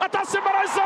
atasimbaraza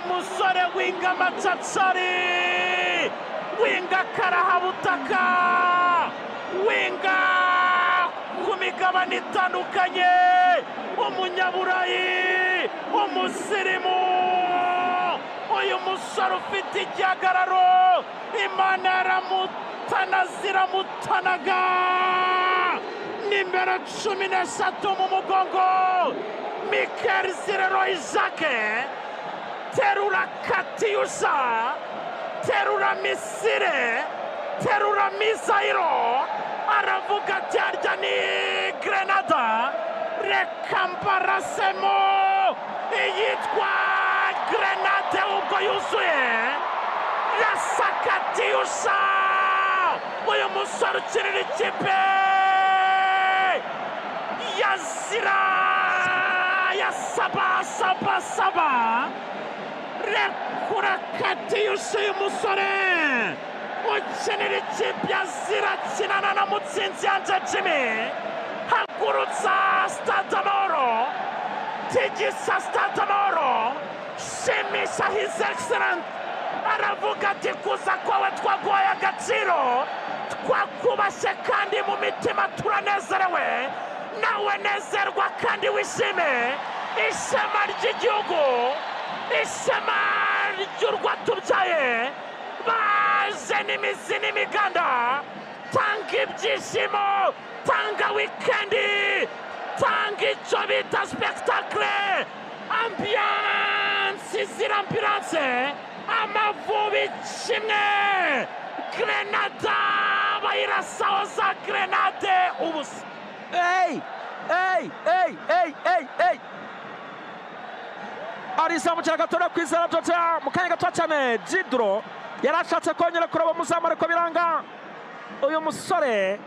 umusore winga macatsari winga karahabutaka winga ku migabane itandukanye umunyaburayi umusirimu uyu musore ufite igihagararo Imana yaramutanaga nimero 13 mu mugongo Mikel Leroy Sake terura Katyusha terura Misire terura Misairo aravuga ati arya ni Grenada reka mbarasemo iyitwa Grenade ubwo yuzuye rasa Katyusha uyu musore ukinira ikipe yazira ya saba rekura Katyusha uyu musore ukinira ikipe yazira kinana na Mutsinzi Yanje Jimmy hagurutsa Stade Amahoro tigisa Stade Amahoro shimisha his excellent aravuga ati kuza kwawe twaguhaye agaciro twakubashye kandi mu mitima turanezerewe nawe nezerwa kandi wishime ishema ry'igihugu ishema ry'urwatubyaye baje n'imizi n'imiganda tanga ibyishimo tanga wikendi tanga icyo bita spectacle ambiance izira ambiance Amavubi kimwe Grenada bayirasahoza Grenade ubusa arizamuka gatora kwizera Jota mu kanya gato cyane Jidro yarashatse kongera kuraba muzamara ko biranga uyu musore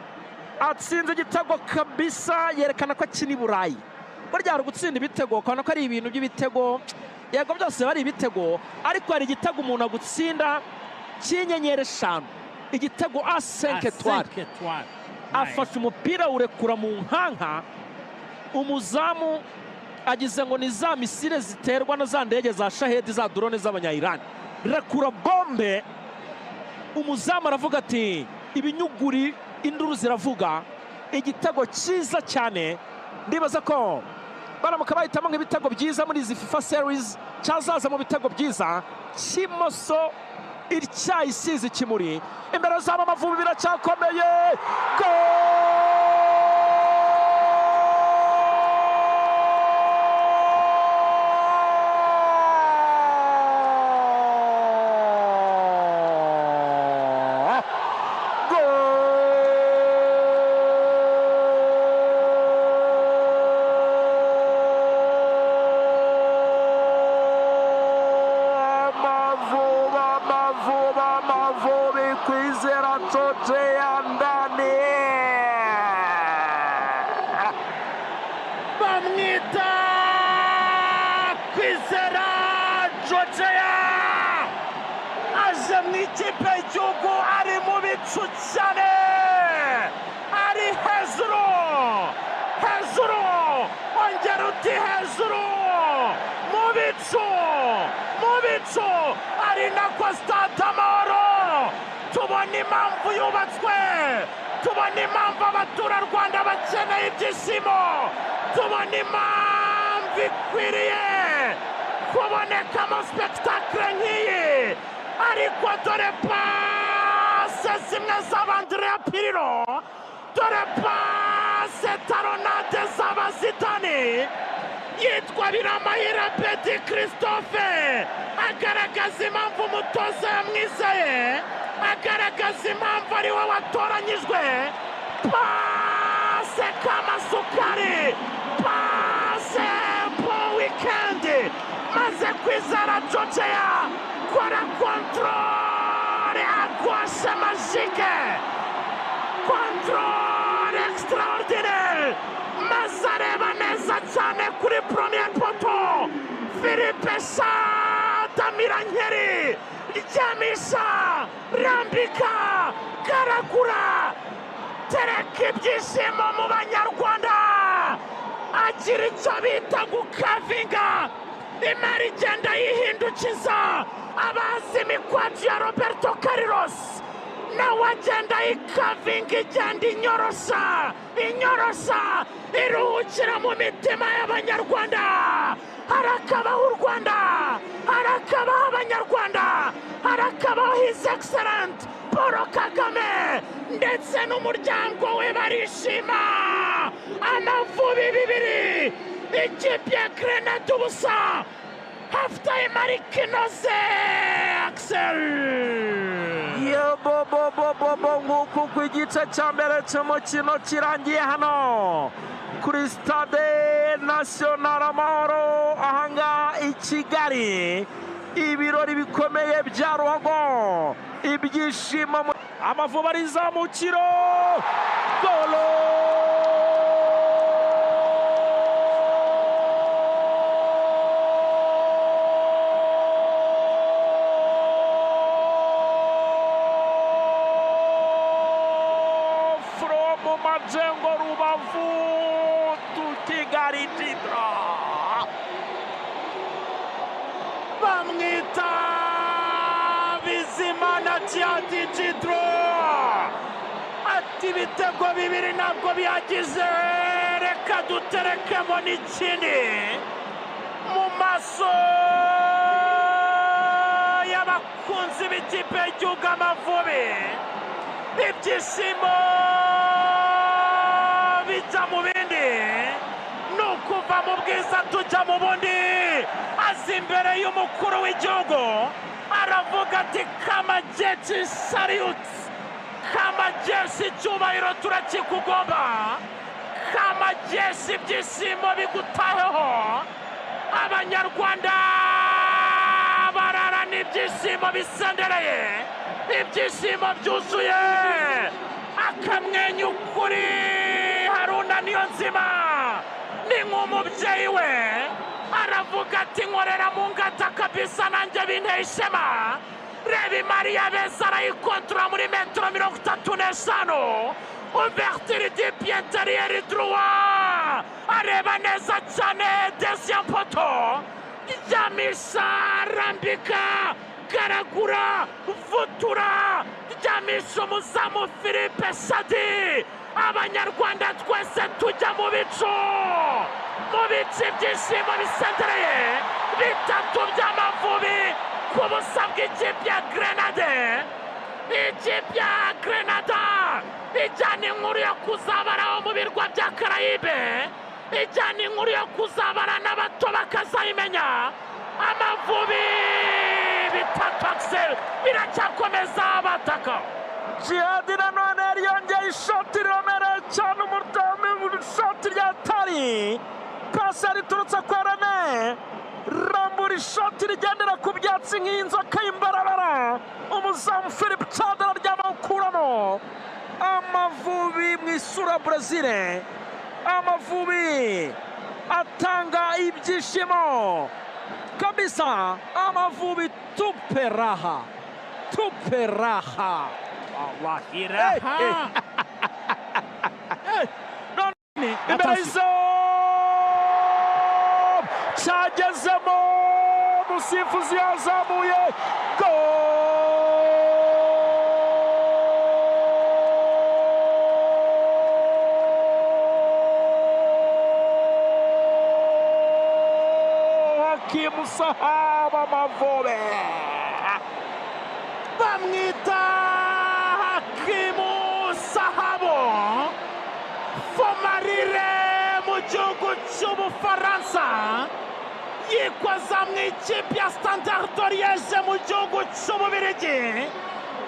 atsinze igitego kabisa yerekana ko akina i Burayi burya ari gutsinda ibitego kana ko ari ibintu by'ibitego yego byose bari ibitego ariko hari igitego umuntu agutsinda cy'inyenyeri 5 igitego a 5 étoiles afashe umupira urekura mu nkanka umuzamu agize ngo ni za misile ziterwa na za ndege za Shahedi za drone z'abanya-Iran rekura bombe umuzamu aravuga ati ibinyuguri induru ziravuga igitego cyiza cyane ndibaza ko baramuka bahitamo nk'ibitego byiza muri izi FIFA series cyazaza mu bitego byiza kimoso icyayisize kimuri imbere z'aba Amavubi biracyakomeye tubona impamvu ikwiriye kubonekamo spectacle nk'iyi, ariko dore pase zimwe z'Andrea Pirlo, dore pase taronade z'abazitani, yitwa Biramahire Petit Christophe, agaragaza impamvu umutoza yamwizeye, agaragaza impamvu ari we watoranyijwe. Pase Kamasukari, pase po weekend, maze kwizera Georgia, kora controle à gauche magique, controle extraordinaire, maze areba neza cyane kuri premier poto, Philippe Damira Nkeri, ryamisha, rambika, garagura, tereka ibyishimo mu Banyarwanda, agira icyo bita gukavinga, imari igenda yihindukiza, abazi imikwacu ya Roberto Carlos nawe agenda yikavinga, igenda inyorosha, iruhukira mu mitima y'Abanyarwanda. Harakabaho u Rwanda, harakabaho Abanyarwanda, harakabaho His Excellent Paul Kagame ndetse n'umuryango we barishima. Amavubi 2, ikipe ya Grenade ubusa, half time ari kinoze. Axel bobo nk'uko ku igice cya mbere cy'umukino kirangiye hano kuri Stade National Amahoro ahangaha i Kigali, ibirori bikomeye bya ruhago, ibyishimo, Amavubi arizamukiro, golo Majengo Rubavu to Kigali Tidra, bamwita Bizimana Tiati Tidro, ati ibitego 2 ntabwo byagize, reka duterekemo n'ikindi mu maso y'abakunzi b'ikipe y'igihugu Amavubi. Ibyishimo bijya mu bindi, nukuva mu bwiza tujya mu bundi. Azi imbere y'umukuru w'igihugu aravuga ati Kamajeshi salute, Kamajeshi icyubahiro turakikugomba, Kamajeshi ibyishimo bigutaheho. Abanyarwanda bararana ibyishimo bisendereye, ibyishimo byuzuye, akamwenyu kuri Haruna Niyonzima ni nk'umubyeyi we, aravuga ati nkorera mu ngata kabisa nanjye binteye ishema. Reba Maria Beza arayikontora muri metero 35, ouverture du pied intérieur droit, areba neza cyane, deuxième poto, ryamisha, rambika, garagura, vutura, ryamisha umuzamu Philippe Sadi. Abanyarwanda twese tujya mu bicu ibyishimo bisendereye, 3 by'Amavubi ku busa bw'ikipe ya Grenade. Ikipe ya Grenada ijyana inkuru yo kuzabaraho mu birwa bya Karayibe, ijyana inkuru yo kuzabara n'abato bakazayimenya. Amavubi 3 Axel biracyakomeza bataka. Jihad nanone yongeye ishoti riremereye cyane, umudamu ishoti rya tari, pasi riturutse kwa Rene, rambura ishoti rigendera ku byatsi nk'inzoka y'imbarabara, umuzamu Philippe Chadra ry'amakurano. Amavubi mu isura Brazil, Amavubi atanga ibyishimo kabisa. Amavubi tupe raha. Wallahi raha. Imbere y'izo cyagezemo, umusifuzi yazamuye, Hakimu Sahaba Amavubi. Bamwita Hakimu Sahabo Fomarire mu gihugu cy'Ubufaransa, yikoza mu ikipe ya Standard Liège mu gihugu cy'Ububiligi.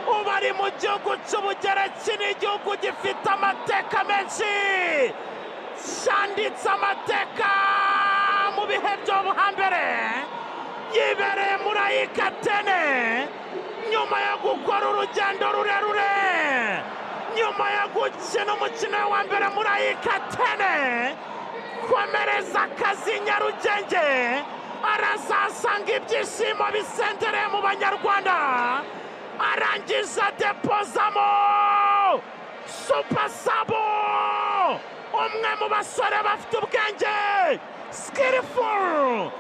Ubu ari mu gihugu cy'Ubugereki, ni igihugu gifite amateka menshi, cyanditse amateka mu bihe byo hambere. Yibereye muri AEK Athene nyuma yo gukora urugendo rurerure, nyuma yo gukina umukino wa mbere muri AEK Athene, komereza akazi Nyarugenge, arazasanga ibyishimo bisendereye mu Banyarwanda, arangiza depozamo Super Sabo, umwe mu basore bafite ubwenge, skillful,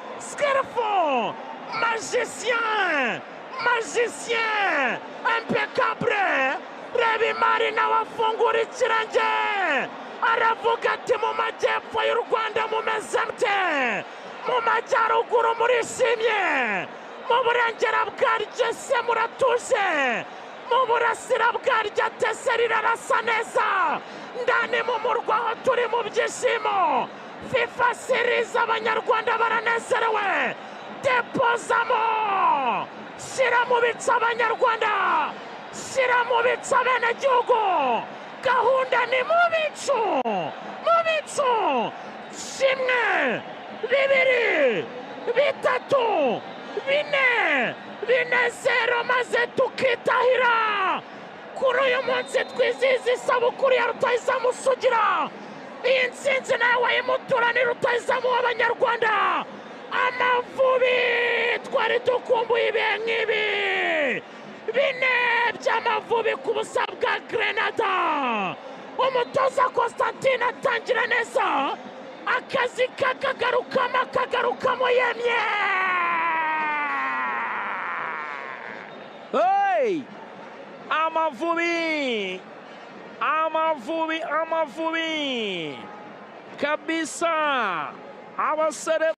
magicien, impeccable. Reba imari nawe afungura ikirenge, aravuga ati mu majyepfo y'u Rwanda mumeze mute, mu majyaruguru murishimye, mu burengera bwaryo se muratuje, mu burasira bwaryo atese rirarasa neza, ndani mu murwa aho turi mu byishimo. FIFA series Abanyarwanda baranezerewe, depozamo, shyira mu bice Abanyarwanda, shyira mu bice abenegihugu, gahunda ni mu bicu, kimwe, bibiri, bitatu, bine, zero, maze tukitahira. Kuri uyu munsi twizihiza isabukuru ya rutahizamu Sugira. Iyi ntsinzi nawe wayimutura ni rutahizamu w'Abanyarwanda. Amavubi twari dukumbuye ibihe nk'ibi, 4 by'Amavubi ku busa bwa Grenada. Umutoza Constantine atangira neza, akazi kakagarukamo yemye. Hey! Amavubi kabisa, abasore